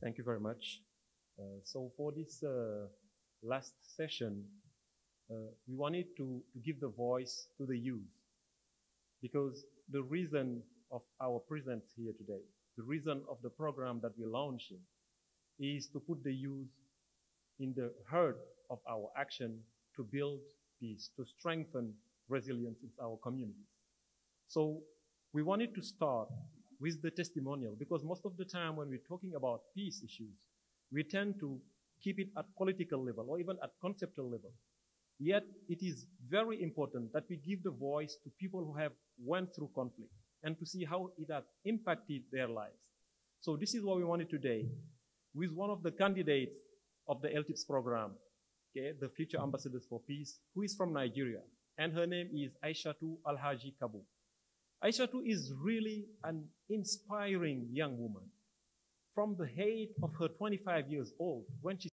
Thank you very much. So for this last session, we wanted to give the voice to the youth, because the reason of our presence here today, the reason of the program that we're launching, is to put the youth in the heart of our action to build peace, to strengthen resilience in our communities. So we wanted to start with the testimonial, because most of the time when we're talking about peace issues, we tend to keep it at political level or even at conceptual level. Yet it is very important that we give the voice to people who have went through conflict and to see how it has impacted their lives. So this is what we wanted today with one of the candidates of the LTIPS program, okay, the Future Ambassadors for Peace, who is from Nigeria, and her name is Aishatu Alhaji Kabu. Aishatu is really an inspiring young woman. From the age of her 25 years old, when she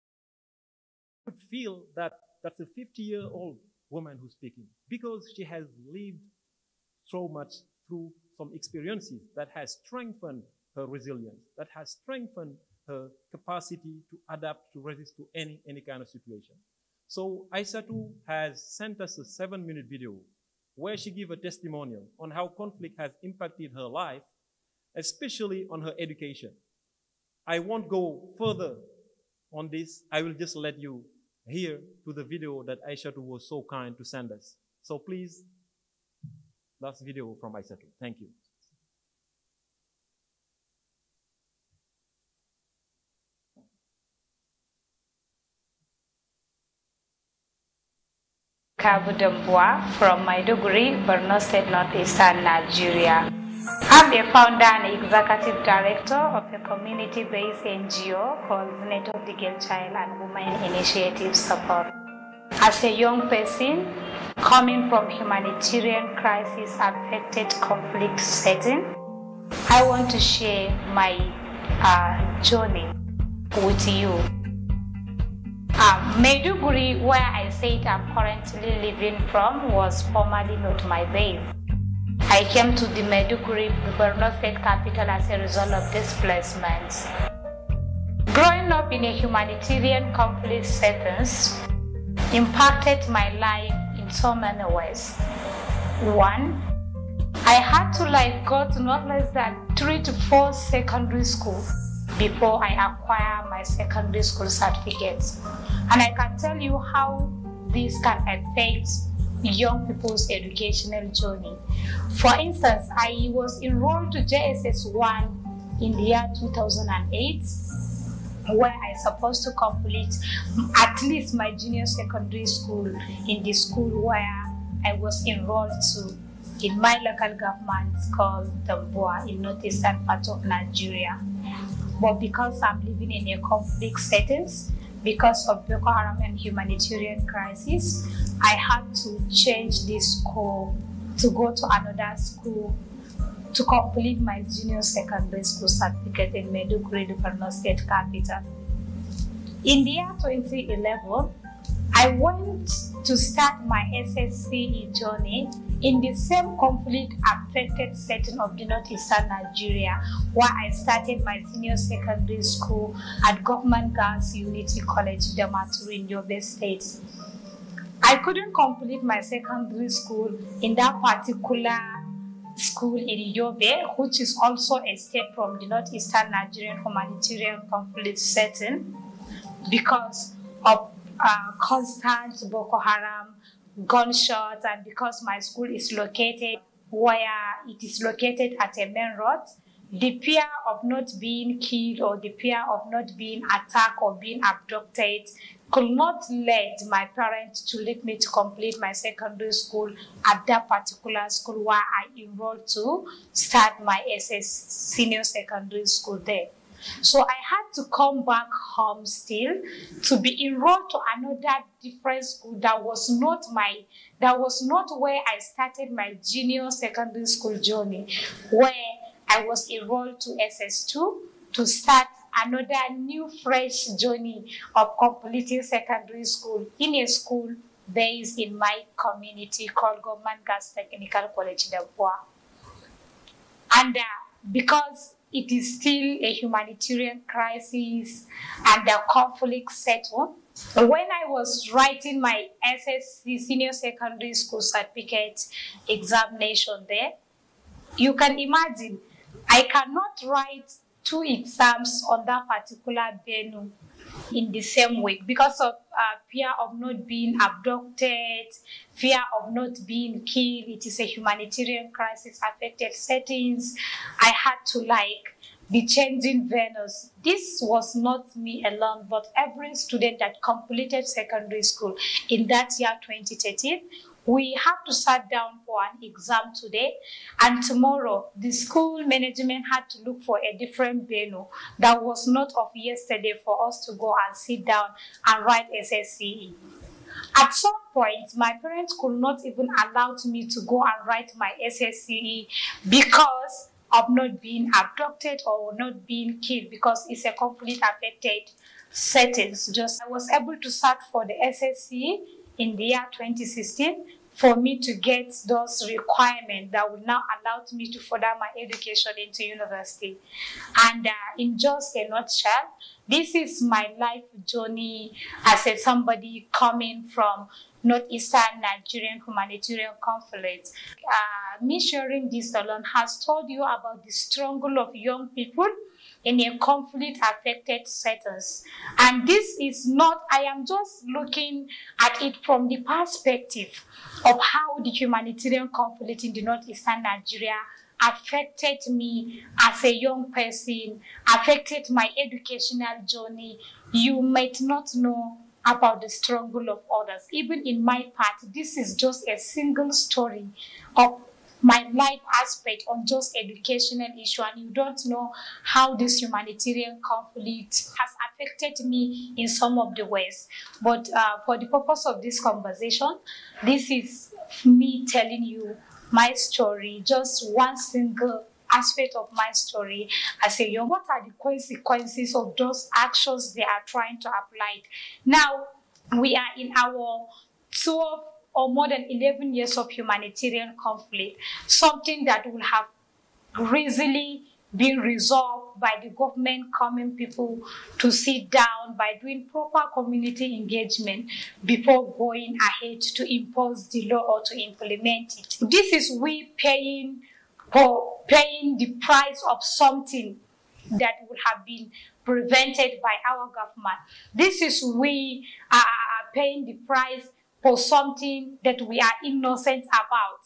could feel that that's a 50-year-old woman who's speaking, because she has lived so much through some experiences that has strengthened her resilience, that has strengthened her capacity to adapt, to resist to any kind of situation. So Aishatu has sent us a 7-minute video where she gave a testimonial on how conflict has impacted her life, especially on her education. I won't go further on this. I will just let you hear to the video that Aishatu was so kind to send us. So please, last video from Aishatu. Thank you. Kabudambwa from Maiduguri, Borno State, Northeastern Nigeria. I'm the founder and executive director of a community-based NGO called Net of the Girl, Child and Women Initiative Support. As a young person coming from humanitarian crisis-affected conflict setting, I want to share my journey with you. Maiduguri, where I said I'm currently living from, was formerly not my base. I came to the Maiduguri, the Borno State capital, as a result of displacement. Growing up in a humanitarian conflict settings impacted my life in so many ways. One, I had to go to not less than 3 to 4 secondary schools before I acquire my secondary school certificates. And I can tell you how this can affect young people's educational journey. For instance, I was enrolled to JSS 1 in the year 2008, where I supposed to complete at least my junior secondary school in the school where I was enrolled to in my local government called Tambua in northeastern part of Nigeria. But because I'm living in a conflict settings, because of Boko Haram and humanitarian crisis, I had to change this school to go to another school to complete my junior secondary school certificate in Maiduguri, the Borno State capital. In the year 2011, I went to start my SSCE journey in the same conflict-affected setting of the northeastern Nigeria, where I started my senior secondary school at Government Girls Unity College, Damaturu in Yobe State. I couldn't complete my secondary school in that particular school in Yobe, which is also a state from the northeastern Nigerian humanitarian conflict setting, because of constant Boko Haram gunshots, and because my school is located where it is located at a main road, the fear of not being killed or the fear of not being attacked or being abducted could not lead my parents to let me to complete my secondary school at that particular school where I enrolled to start my senior secondary school there. So I had to come back home still to be enrolled to another different school that was not where I started my junior secondary school journey, where I was enrolled to SS2 to start another new fresh journey of completing secondary school in a school based in my community called Government Girls Technical College, Dabua. And because it is still a humanitarian crisis and the conflict settled. When I was writing my SSC Senior Secondary School Certificate examination there, you can imagine I cannot write 2 exams on that particular venue in the same week because of fear of not being abducted, fear of not being killed. It is a humanitarian crisis affected settings. I had to be changing venues. This was not me alone, but every student that completed secondary school in that year 2013, we have to sit down for an exam today, and tomorrow the school management had to look for a different venue that was not of yesterday for us to go and sit down and write SSCE. At some point, my parents could not even allow me to go and write my SSCE because of not being abducted or not being killed, because it's a conflict-affected settings. I was able to search for the SSCE in the year 2016 for me to get those requirements that will now allow me to further my education into university. And in just a nutshell, this is my life journey as somebody coming from northeastern Nigerian humanitarian conflict. Me sharing this alone has told you about the struggle of young people in a conflict-affected settings. And this is not, I am just looking at it from the perspective of how the humanitarian conflict in the northeastern Nigeria affected me as a young person, affected my educational journey. You might not know about the struggle of others. Even in my part, this is just a single story of my life aspect on just educational issue, and you don't know how this humanitarian conflict has affected me in some of the ways. But for the purpose of this conversation, this is me telling you my story, just one single aspect of my story as a young. What are the consequences of those actions they are trying to apply? Now, we are in our 12 or more than 11 years of humanitarian conflict, something that will have easily been resolved by the government coming people to sit down by doing proper community engagement before going ahead to impose the law or to implement it. This is we paying the price of something that would have been prevented by our government. This is we are paying the price for something that we are innocent about.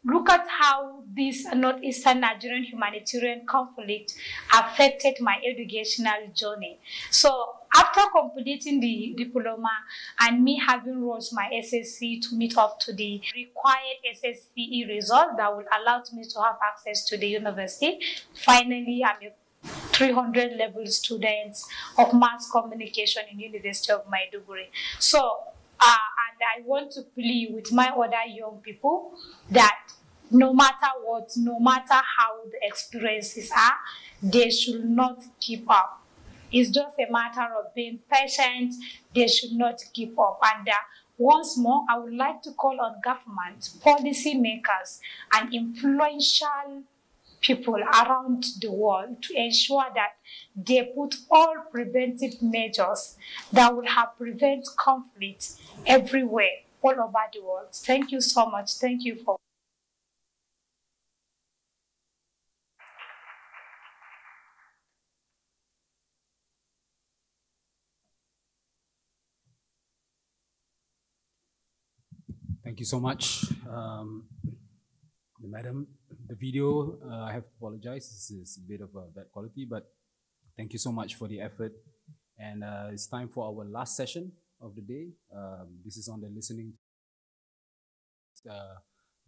Look at how this northeastern Nigerian humanitarian conflict affected my educational journey. So after completing the diploma and me having wrote my SSC to meet up to the required SSCE result that will allow me to have access to the university, finally I'm a 300 level student of mass communication in University of Maiduguri. So and I want to plead with my other young people that no matter what, no matter how the experiences are, they should not give up. It's just a matter of being patient. They should not give up. And once more, I would like to call on government, policy makers, and influential people around the world to ensure that they put all preventive measures that will have prevent conflict everywhere, all over the world. Thank you so much. Thank you for. Thank you so much, Madam. The video, I have to apologize, this is a bit of a bad quality, but thank you so much for the effort. And it's time for our last session of the day. This is on the listening.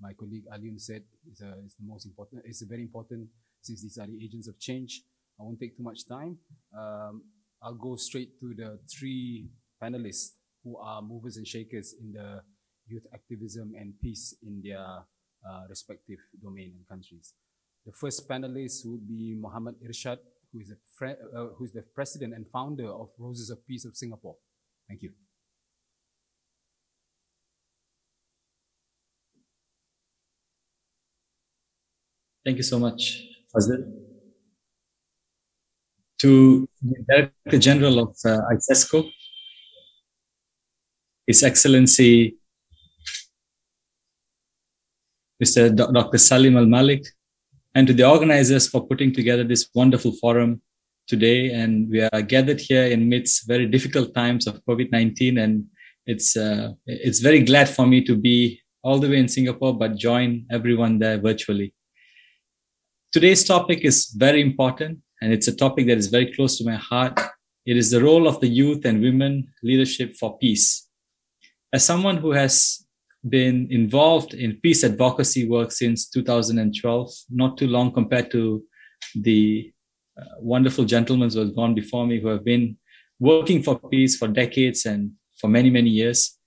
My colleague Aliun said it's the most important. It's very important since these are the agents of change. I won't take too much time. I'll go straight to the 3 panelists who are movers and shakers in the youth activism and peace in their respective domain and countries. The first panelist would be Muhammad Irshad, who is the president and founder of Roses of Peace of Singapore. Thank you. Thank you so much, Fazil. to the Director General of ISESCO, His Excellency Mr. Dr. Salim Al-Malik, and to the organizers for putting together this wonderful forum today. And we are gathered here in midst very difficult times of COVID-19, and it's very glad for me to be all the way in Singapore, but join everyone there virtually. Today's topic is very important, and it's a topic that is very close to my heart. It is the role of the youth and women leadership for peace. As someone who has been involved in peace advocacy work since 2012, not too long compared to the wonderful gentlemen who have gone before me, who have been working for peace for decades and for many, many years.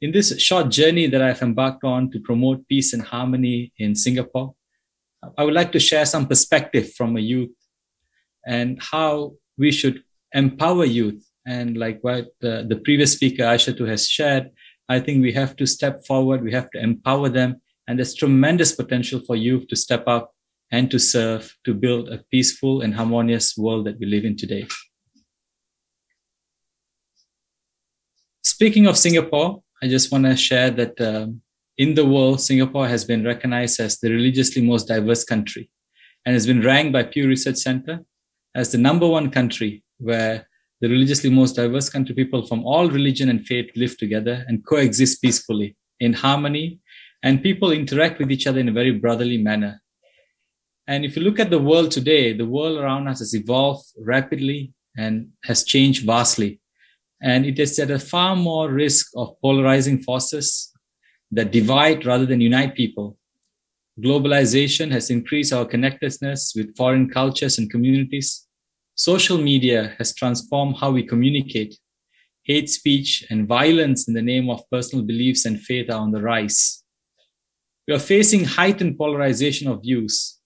In this short journey that I've embarked on to promote peace and harmony in Singapore, I would like to share some perspective from a youth and how we should empower youth. And like what the previous speaker, Aishatu, has shared, I think we have to step forward, we have to empower them, and there's tremendous potential for youth to step up and to serve, to build a peaceful and harmonious world that we live in today. Speaking of Singapore, I just want to share that in the world, Singapore has been recognized as the religiously most diverse country and has been ranked by Pew Research Center as the #1 country where the religiously most diverse country, people from all religion and faith live together and coexist peacefully in harmony, and people interact with each other in a very brotherly manner. And if you look at the world today, the world around us has evolved rapidly and has changed vastly. And it is at a far more risk of polarizing forces that divide rather than unite people. Globalization has increased our connectedness with foreign cultures and communities. Social media has transformed how we communicate. Hate speech and violence in the name of personal beliefs and faith are on the rise. We are facing heightened polarization of views.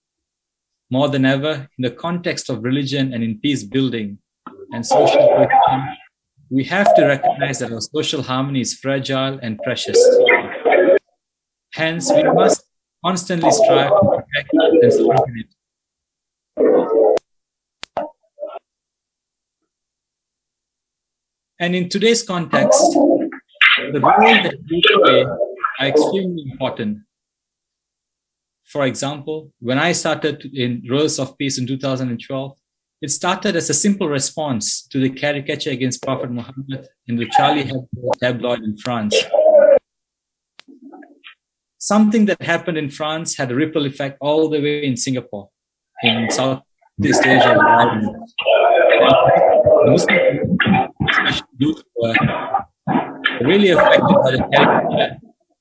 More than ever, in the context of religion and in peace building and social cohesion, we have to recognize that our social harmony is fragile and precious. Hence, we must constantly strive to protect and strengthen it. And in today's context, the role that we play are extremely important. For example, when I started in Rose of Peace in 2012, it started as a simple response to the caricature against Prophet Muhammad in the Charlie Hebdo tabloid in France. Something that happened in France had a ripple effect all the way in Singapore, in Southeast Asia. Muslim youth were really affected by the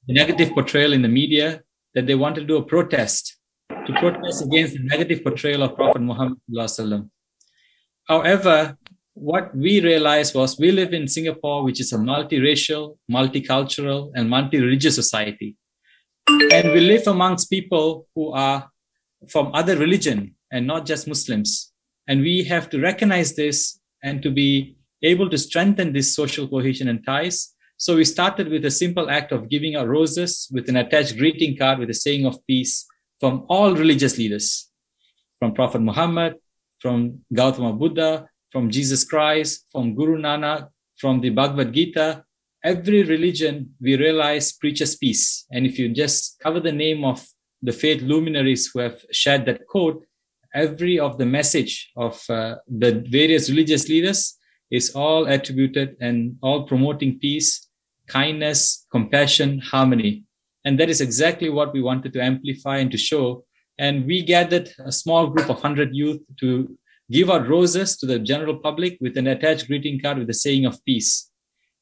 negative portrayal in the media, that they wanted to do a protest, to protest against the negative portrayal of Prophet Muhammad. However, what we realized was we live in Singapore, which is a multiracial, multicultural, and multi-religious society. And we live amongst people who are from other religion and not just Muslims. And we have to recognize this and to be able to strengthen this social cohesion and ties. So we started with a simple act of giving out roses with an attached greeting card with a saying of peace from all religious leaders, from Prophet Muhammad, from Gautama Buddha, from Jesus Christ, from Guru Nanak, from the Bhagavad Gita. Every religion, we realize, preaches peace. And if you just cover the name of the faith luminaries who have shared that quote, every of the message of the various religious leaders is all attributed and all promoting peace, kindness, compassion, harmony. And that is exactly what we wanted to amplify and to show. And we gathered a small group of 100 youth to give out roses to the general public with an attached greeting card with a saying of peace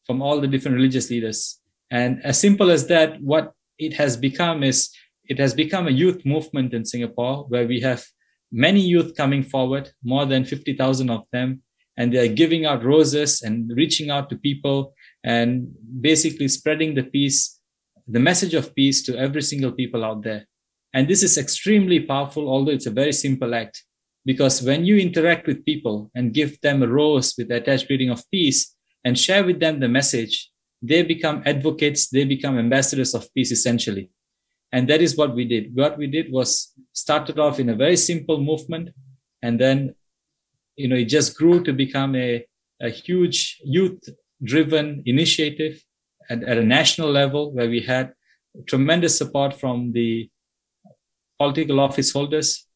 from all the different religious leaders. And as simple as that, what it has become is, it has become a youth movement in Singapore where we have many youth coming forward, more than 50,000 of them, and they are giving out roses and reaching out to people and basically spreading the peace, the message of peace to every single people out there. And this is extremely powerful, although it's a very simple act, because when you interact with people and give them a rose with the attached greeting of peace and share with them the message, they become advocates, they become ambassadors of peace essentially. And that is what we did. What we did was started off in a very simple movement, and then it just grew to become a huge youth-driven initiative at a national level, where we had tremendous support from the political office holders,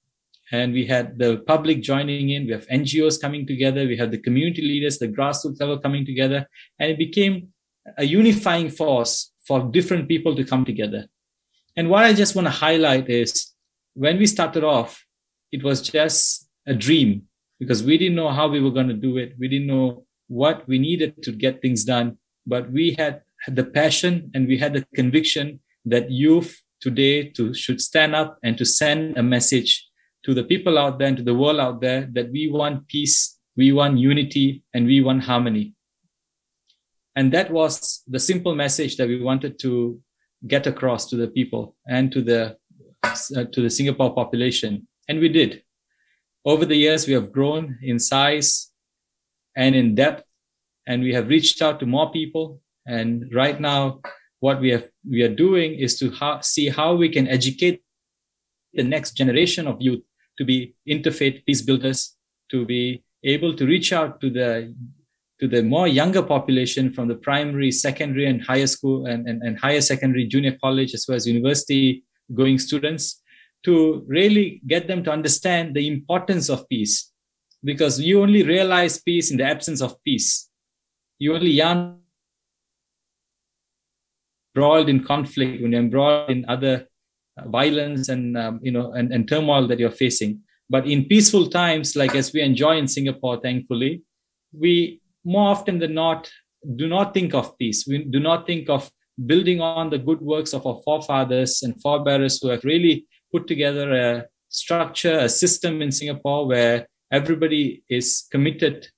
and we had the public joining in. We have NGOs coming together. We have the community leaders, the grassroots level coming together, and it became a unifying force for different people to come together. And what I just want to highlight is, when we started off, it was just a dream, because we didn't know how we were going to do it. We didn't know what we needed to get things done, but we had the passion and we had the conviction that youth today should stand up and to send a message to the people out there and to the world out there that we want peace, we want unity, and we want harmony. And that was the simple message that we wanted to get across to the people and to the Singapore population. And we did. Over the years, we have grown in size and in depth, and we have reached out to more people. And right now, what we are doing is to see how we can educate the next generation of youth to be interfaith peace builders, to be able to reach out to the more younger population from the primary, secondary, and higher school and higher secondary, junior college, as well as university going students, to really get them to understand the importance of peace. Because you only realize peace in the absence of peace. You only yearn embroiled in conflict, when you're embroiled in other violence and and turmoil that you're facing. But in peaceful times, like as we enjoy in Singapore, thankfully, we more often than not do not think of peace. We do not think of building on the good works of our forefathers and forebearers who have really put together a structure, a system in Singapore where everybody is committed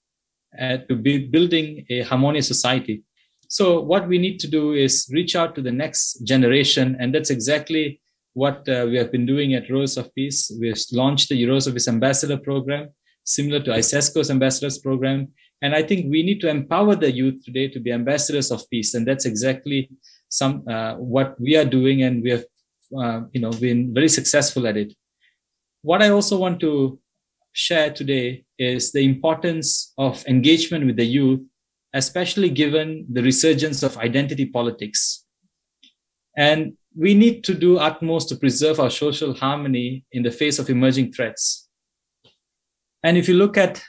to building a harmonious society. So what we need to do is reach out to the next generation, and that's exactly what we have been doing at Rose of Peace. We've launched the Rose of Peace Ambassador Program, similar to ISESCO's Ambassadors Program. And I think we need to empower the youth today to be ambassadors of peace. And that's exactly what we are doing. And we have been very successful at it. What I also want to share today is the importance of engagement with the youth, especially given the resurgence of identity politics. And we need to do utmost to preserve our social harmony in the face of emerging threats. And if you look at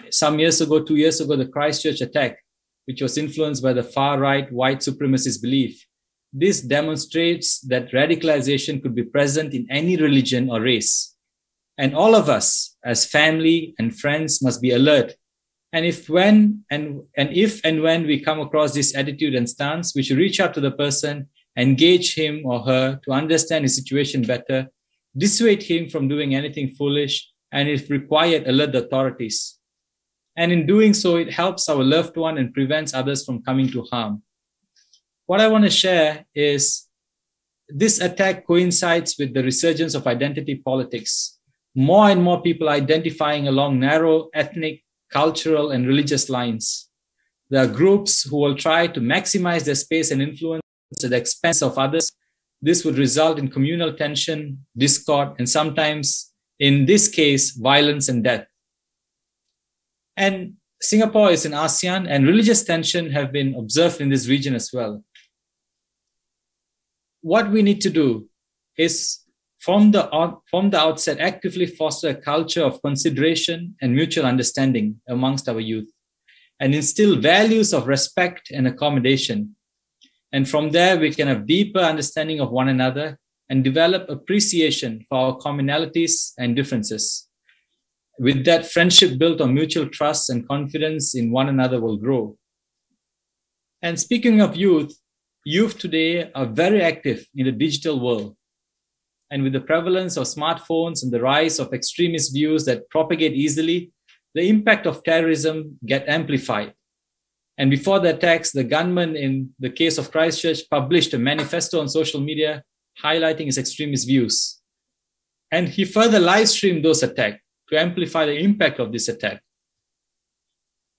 some years ago, 2 years ago, the Christchurch attack, which was influenced by the far-right white supremacist belief, this demonstrates that radicalization could be present in any religion or race. And all of us as family and friends must be alert. And if and when we come across this attitude and stance, we should reach out to the person, engage him or her to understand his situation better, dissuade him from doing anything foolish, and if required, alert the authorities. And in doing so, it helps our loved one and prevents others from coming to harm. What I want to share is this attack coincides with the resurgence of identity politics. More and more people identifying along narrow ethnic, cultural, and religious lines. There are groups who will try to maximize their space and influence at the expense of others. This would result in communal tension, discord, and sometimes, in this case, violence and death. And Singapore is in ASEAN, and religious tension have been observed in this region as well. What we need to do is, from the outset, actively foster a culture of consideration and mutual understanding amongst our youth, and instill values of respect and accommodation. And from there, we can have deeper understanding of one another and develop appreciation for our commonalities and differences. With that, friendship built on mutual trust and confidence in one another will grow. And speaking of youth today are very active in the digital world. And with the prevalence of smartphones and the rise of extremist views that propagate easily, the impact of terrorism get amplified. And before the attacks, the gunman in the case of Christchurch published a manifesto on social media highlighting his extremist views. And he further live streamed those attacks to amplify the impact of this attack.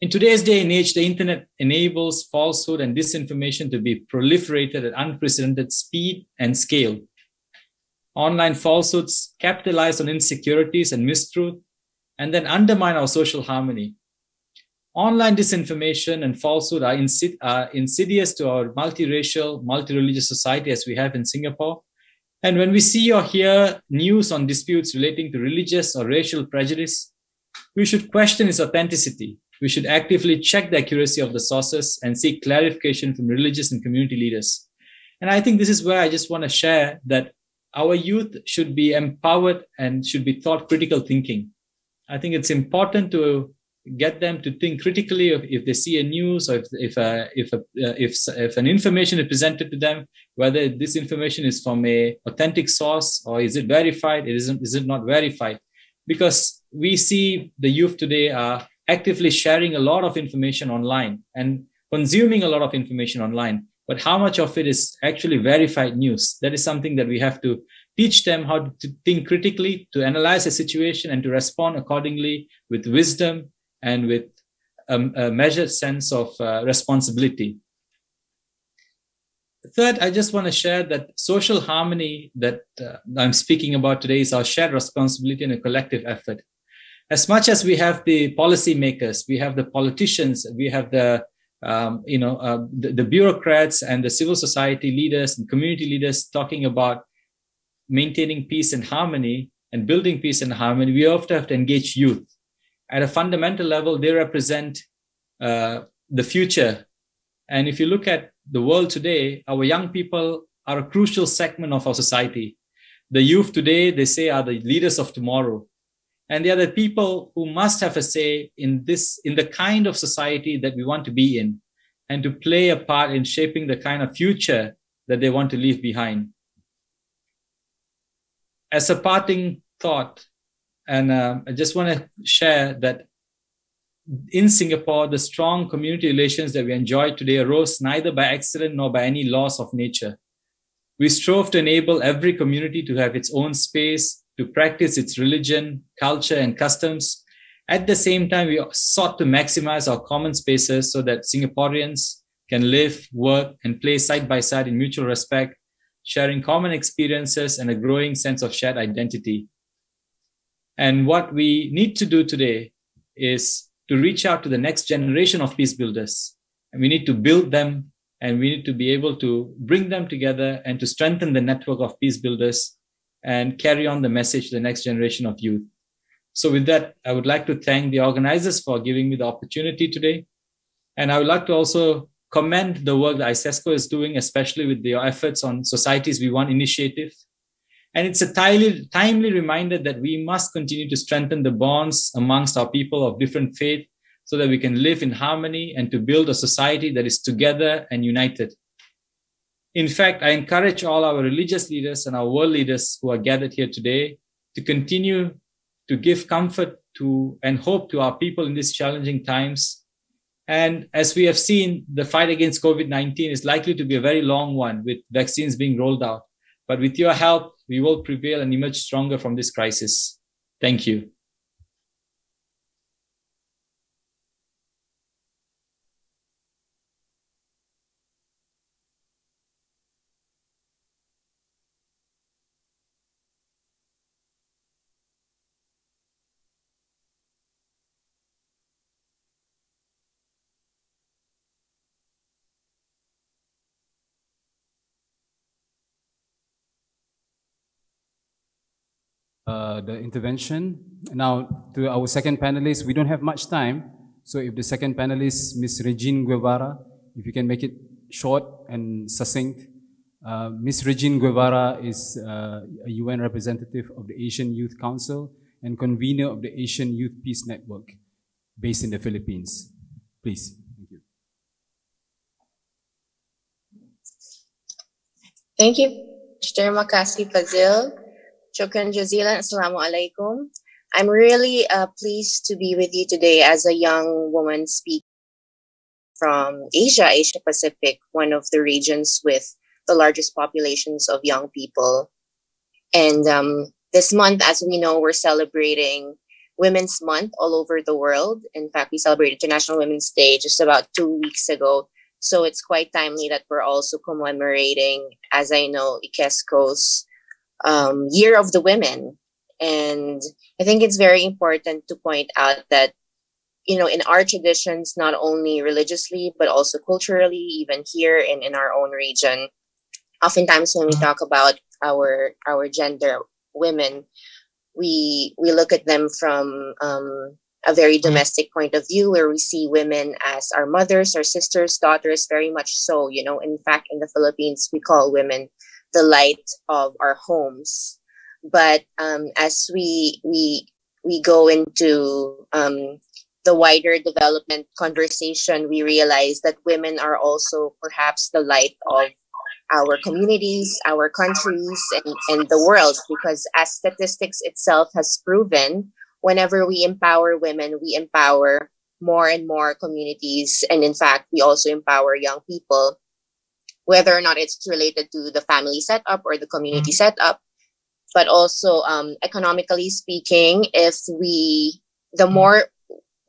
In today's day and age, the internet enables falsehood and disinformation to be proliferated at unprecedented speed and scale. Online falsehoods capitalize on insecurities and mistruth and then undermine our social harmony. Online disinformation and falsehood are insidious to our multiracial, multi-religious society as we have in Singapore. And when we see or hear news on disputes relating to religious or racial prejudice, we should question its authenticity. We should actively check the accuracy of the sources and seek clarification from religious and community leaders. And I think this is where I just want to share that our youth should be empowered and should be taught critical thinking. I think it's important to get them to think critically if they see a news or if an information is presented to them, whether this information is from a authentic source or is it verified, is it not verified? Because we see the youth today are actively sharing a lot of information online and consuming a lot of information online. But how much of it is actually verified news? That is something that we have to teach them how to think critically, to analyze a situation and to respond accordingly with wisdom and with a measured sense of responsibility. Third, I just want to share that social harmony that I'm speaking about today is our shared responsibility and a collective effort. As much as we have the policymakers, we have the politicians, we have the bureaucrats and the civil society leaders and community leaders talking about maintaining peace and harmony and building peace and harmony, we also have to engage youth. At a fundamental level, they represent the future. And if you look at the world today, our young people are a crucial segment of our society. The youth today, they say, are the leaders of tomorrow. And they are the people who must have a say in the kind of society that we want to be in, and to play a part in shaping the kind of future that they want to leave behind. As a parting thought, and I just want to share that in Singapore, the strong community relations that we enjoy today arose neither by accident nor by any laws of nature. We strove to enable every community to have its own space, to practice its religion, culture, and customs. At the same time, we sought to maximize our common spaces so that Singaporeans can live, work, and play side by side in mutual respect, sharing common experiences and a growing sense of shared identity. And what we need to do today is to reach out to the next generation of peace builders. And we need to build them, and we need to be able to bring them together and to strengthen the network of peace builders and carry on the message to the next generation of youth. So with that, I would like to thank the organizers for giving me the opportunity today. And I would like to also commend the work that ISESCO is doing, especially with their efforts on Societies We Want initiative. And it's a timely reminder that we must continue to strengthen the bonds amongst our people of different faith so that we can live in harmony and to build a society that is together and united. In fact, I encourage all our religious leaders and our world leaders who are gathered here today to continue to give comfort to and hope to our people in these challenging times. And as we have seen, the fight against COVID-19 is likely to be a very long one with vaccines being rolled out. But with your help, we will prevail and emerge stronger from this crisis. Thank you. The intervention. Now, to our second panelist, we don't have much time. So if the second panelist, Ms. Regine Guevara, if you can make it short and succinct. Ms. Regine Guevara is a UN representative of the Asian Youth Council and convener of the Asian Youth Peace Network based in the Philippines. Please. Thank you. Thank you. Terima kasih, Fazil. Shukran jazilan. Assalamu alaikum. I'm really pleased to be with you today as a young woman speaking from Asia Pacific, one of the regions with the largest populations of young people. And this month, as we know, we're celebrating Women's Month all over the world. In fact, we celebrated International Women's Day just about 2 weeks ago. So it's quite timely that we're also commemorating, as I know, ISESCO's Year of the Women. And I think it's very important to point out that, you know, in our traditions, not only religiously, but also culturally, even here in our own region, oftentimes when we talk about our gender, women, we look at them from a very domestic point of view, where we see women as our mothers, our sisters, daughters, very much so. You know, in fact, in the Philippines, we call women the light of our homes. But as we go into the wider development conversation, we realize that women are also perhaps the light of our communities, our countries, and the world, because as statistics itself has proven, whenever we empower women, we empower more and more communities. And in fact, we also empower young people, whether or not it's related to the family setup or the community setup. But also economically speaking, the more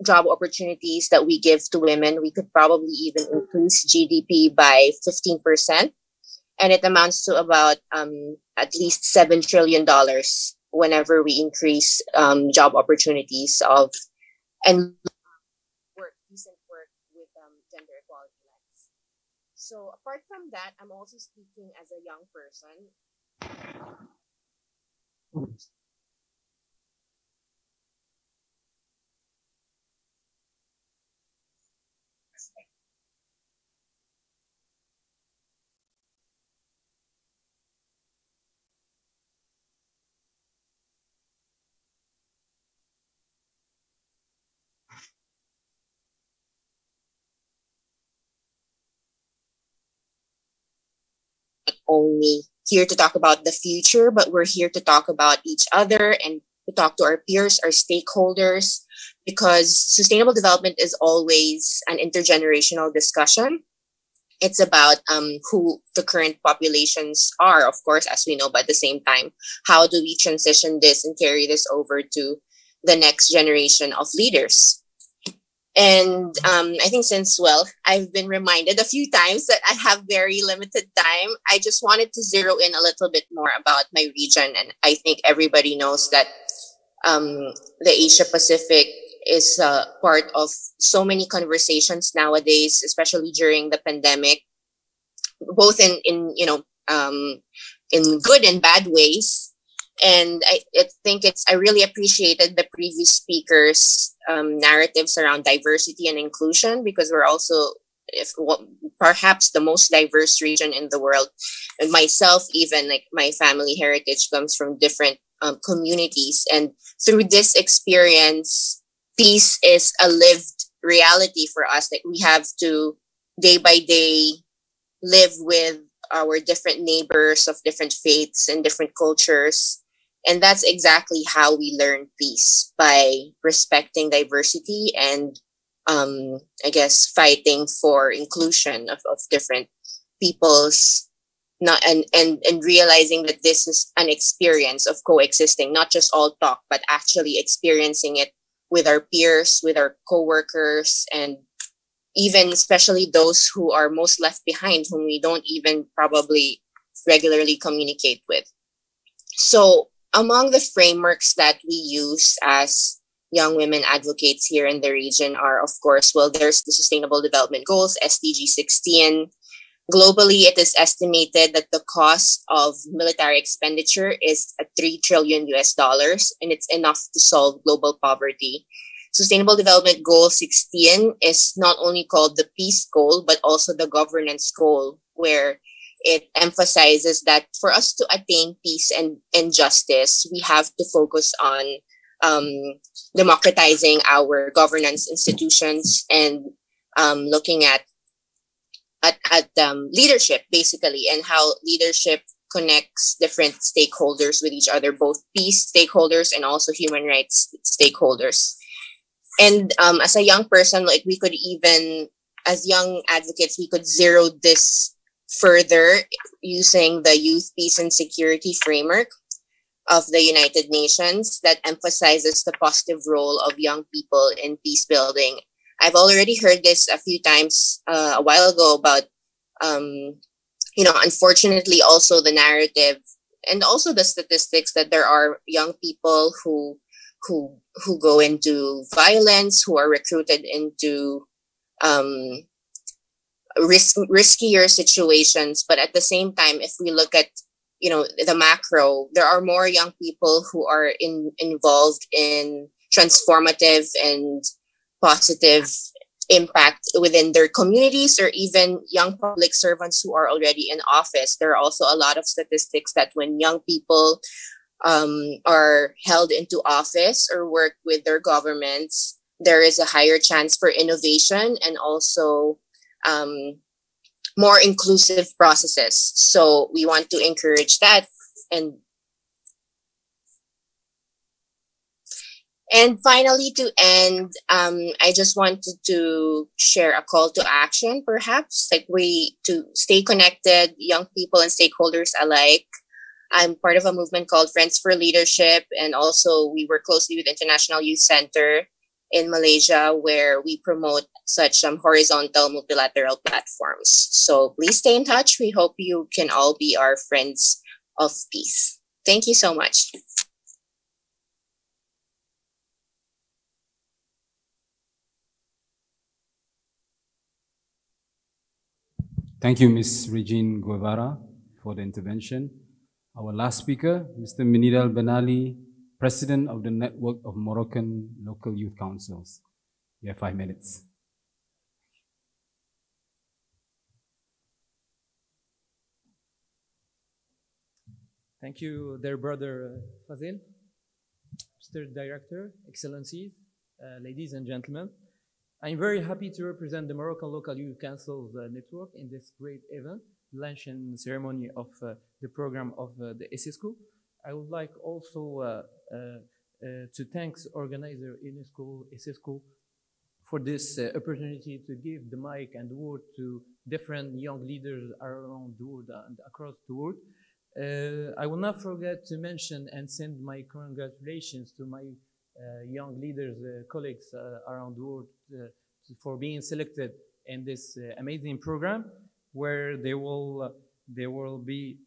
job opportunities that we give to women, we could probably even increase GDP by 15%. And it amounts to about at least $7 trillion whenever we increase job opportunities and decent work with gender equality lens. So apart from that, I'm also speaking as a young person. Only here to talk about the future, but we're here to talk about each other and to talk to our peers, our stakeholders, because sustainable development is always an intergenerational discussion. It's about who the current populations are, of course, as we know, but at the same time, how do we transition this and carry this over to the next generation of leaders? And I think since, I've been reminded a few times that I have very limited time, I just wanted to zero in a little bit more about my region. And I think everybody knows that the Asia Pacific is part of so many conversations nowadays, especially during the pandemic, both in good and bad ways. And I really appreciated the previous speakers' narratives around diversity and inclusion, because we're also perhaps the most diverse region in the world. And myself, even like my family heritage comes from different communities. And through this experience, peace is a lived reality for us. That we have to day by day live with our different neighbors of different faiths and different cultures. And that's exactly how we learn peace, by respecting diversity and, fighting for inclusion of different peoples, and realizing that this is an experience of coexisting, not just all talk, but actually experiencing it with our peers, with our coworkers, and even especially those who are most left behind, whom we don't even probably regularly communicate with. So among the frameworks that we use as young women advocates here in the region are, of course, there's the Sustainable Development Goals, SDG 16. Globally, it is estimated that the cost of military expenditure is at $3 trillion, and it's enough to solve global poverty. Sustainable Development Goal 16 is not only called the peace goal, but also the governance goal, where it emphasizes that for us to attain peace and justice, we have to focus on democratizing our governance institutions and looking at leadership, basically, and how leadership connects different stakeholders with each other, both peace stakeholders and also human rights stakeholders. And as a young person, we could even, as young advocates, we could zero this further using the Youth, Peace, and Security framework of the United Nations that emphasizes the positive role of young people in peace building. I've already heard this a few times a while ago about, unfortunately, also the narrative and also the statistics that there are young people who go into violence, who are recruited into riskier situations. But at the same time, if we look at the macro, there are more young people who are involved in transformative and positive impact within their communities, or even young public servants who are already in office. There are also a lot of statistics that when young people are held into office or work with their governments, there is a higher chance for innovation and also more inclusive processes. So we want to encourage that. And finally, to end, I just wanted to share a call to action, perhaps, to stay connected, young people and stakeholders alike. I'm part of a movement called Friends for Leadership, and also we work closely with International Youth Center in Malaysia, where we promote such horizontal multilateral platforms. So please stay in touch. We hope you can all be our friends of peace. Thank you so much. Thank you, Ms. Regine Guevara, for the intervention. Our last speaker, Mr. Minidal Benali, President of the Network of Moroccan Local Youth Councils. You have 5 minutes. Thank you, dear brother Fazil, Mr. Director, Excellencies, ladies and gentlemen. I'm very happy to represent the Moroccan Local Youth Councils Network in this great event, launching ceremony of the program of the ISISCO. I would like also to thank organizer ISISCO for this opportunity to give the mic and word to different young leaders around the world and across the world. I will not forget to mention and send my congratulations to my young leaders, colleagues around the world for being selected in this amazing program, where they will be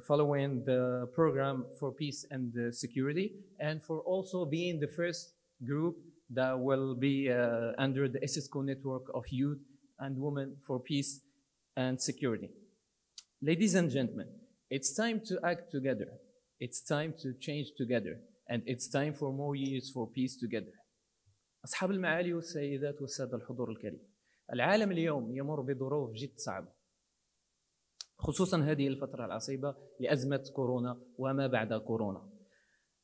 following the program for peace and security, and for also being the first group that will be under the ISISCO network of youth and women for peace and security. Ladies and gentlemen, it's time to act together. It's time to change together. And it's time for more years for peace together. أصحاب المعالي والسيدات والسادة الحضور الكريم. العالم اليوم يمر بظروف جد صعبة، خصوصا هذه الفترة العصيبة لأزمة كورونا وما بعد كورونا.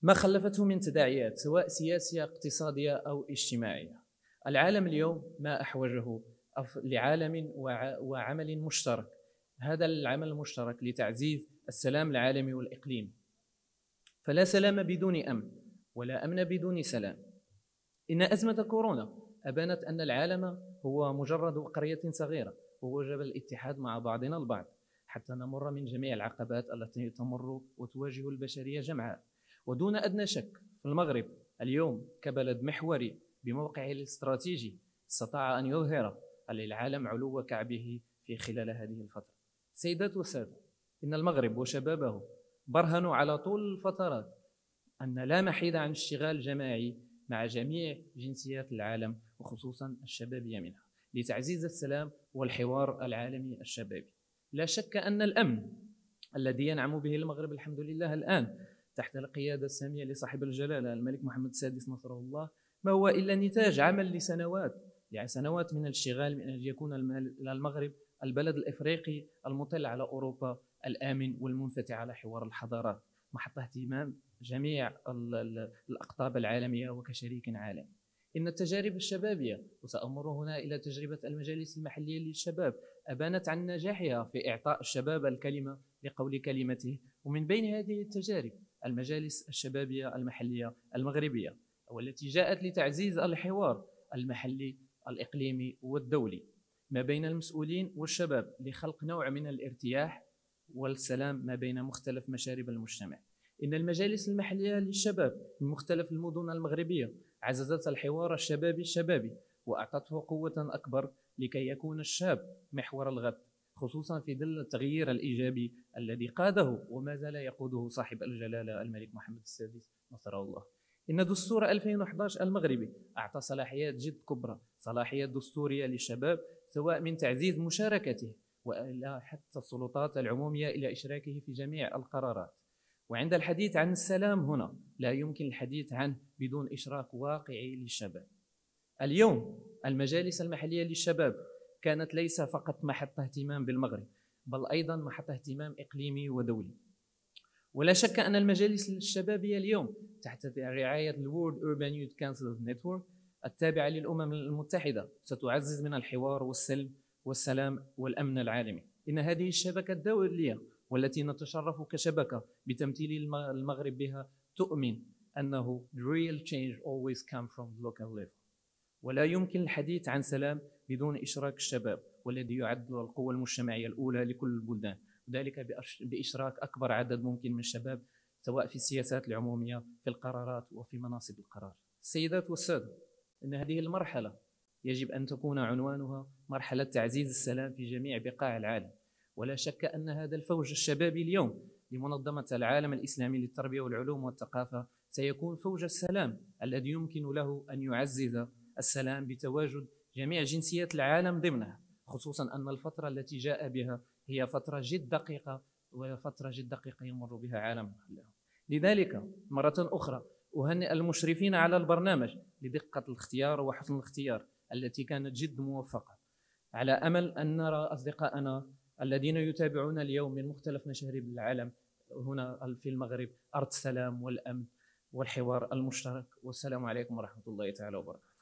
ما خلفته من تداعيات سواء سياسية اقتصادية أو اجتماعية. العالم اليوم ما أحوجه لعالم وعمل مشترك. هذا العمل المشترك لتعزيز السلام العالمي والإقليمي. فلا سلام بدون أمن، ولا أمن بدون سلام. إن أزمة كورونا أبانت أن العالم هو مجرد قرية صغيرة، ووجب الاتحاد مع بعضنا البعض حتى نمر من جميع العقبات التي تمر وتواجه البشرية جمعاء. ودون أدنى شك، في المغرب اليوم كبلد محوري بموقعه الاستراتيجي استطاع أن يظهر للعالم علو كعبه في خلال هذه الفترة. سيدات وسادة، إن المغرب وشبابه برهنوا على طول الفترات أن لا محيد عن اشتغال جماعي مع جميع جنسيات العالم وخصوصا الشبابية منها لتعزيز السلام والحوار العالمي الشبابي. لا شك أن الأمن الذي ينعم به المغرب الحمد لله الآن تحت القيادة السامية لصاحب الجلالة الملك محمد السادس نصره الله ما هو إلا نتاج عمل لسنوات من الاشتغال من أجل يكون المغرب البلد الإفريقي المطل على أوروبا الآمن والمنفتح على حوار الحضارات، محط اهتمام جميع الأقطاب العالمية وكشريك عالمي. إن التجارب الشبابية، وسأمر هنا إلى تجربة المجالس المحلية للشباب، أبانت عن نجاحها في إعطاء الشباب الكلمة لقول كلمته. ومن بين هذه التجارب المجالس الشبابية المحلية المغربية، والتي جاءت لتعزيز الحوار المحلي الإقليمي والدولي ما بين المسؤولين والشباب لخلق نوع من الارتياح والسلام ما بين مختلف مشارب المجتمع. إن المجالس المحلية للشباب من مختلف المدن المغربية عززت الحوار الشبابي وأعطته قوة أكبر لكي يكون الشاب محور الغد خصوصا في ظل التغيير الإيجابي الذي قاده وما زال يقوده صاحب الجلالة الملك محمد السادس نصره الله. إن دستور 2011 المغربي أعطى صلاحيات جد كبرى، صلاحيات دستورية للشباب، سواء من تعزيز مشاركته وإلى حتى السلطات العمومية إلى إشراكه في جميع القرارات. وعند الحديث عن السلام هنا لا يمكن الحديث عنه بدون إشراك واقعي للشباب. اليوم المجالس المحلية للشباب كانت ليس فقط محط اهتمام بالمغرب، بل أيضا محط اهتمام إقليمي ودولي. ولا شك أن المجالس الشبابية اليوم تحت رعاية الورد أوربان يوث كونسل نتورك التابعة للأمم المتحدة ستعزز من الحوار والسلم والسلام والأمن العالمي. إن هذه الشبكة الدولية والتي نتشرف كشبكة بتمثيل المغرب بها تؤمن أنه real change always comes from local level. ولا يمكن الحديث عن سلام بدون إشراك الشباب، والذي يعد القوة المجتمعية الأولى لكل البلدان، وذلك بإشراك أكبر عدد ممكن من الشباب سواء في السياسات العمومية، في القرارات، وفي مناصب القرار. السيدات والسادة، إن هذه المرحلة يجب أن تكون عنوانها مرحلة تعزيز السلام في جميع بقاع العالم. ولا شك أن هذا الفوج الشبابي اليوم لمنظمة العالم الإسلامي للتربية والعلوم والثقافة سيكون فوج السلام الذي يمكن له أن يعزز السلام بتواجد جميع جنسيات العالم ضمنها، خصوصا أن الفترة التي جاء بها هي فترة جد دقيقة، وفترة جد دقيقة يمر بها عالم. لذلك مرة أخرى أهنئ المشرفين على البرنامج لدقة الاختيار وحسن الاختيار التي كانت جد موفقة، على أمل أن نرى أصدقائنا الذين يتابعون اليوم من مختلف مشارب العالم هنا في المغرب أرض السلام والأمن والحوار المشترك. والسلام عليكم ورحمة الله تعالى وبركاته.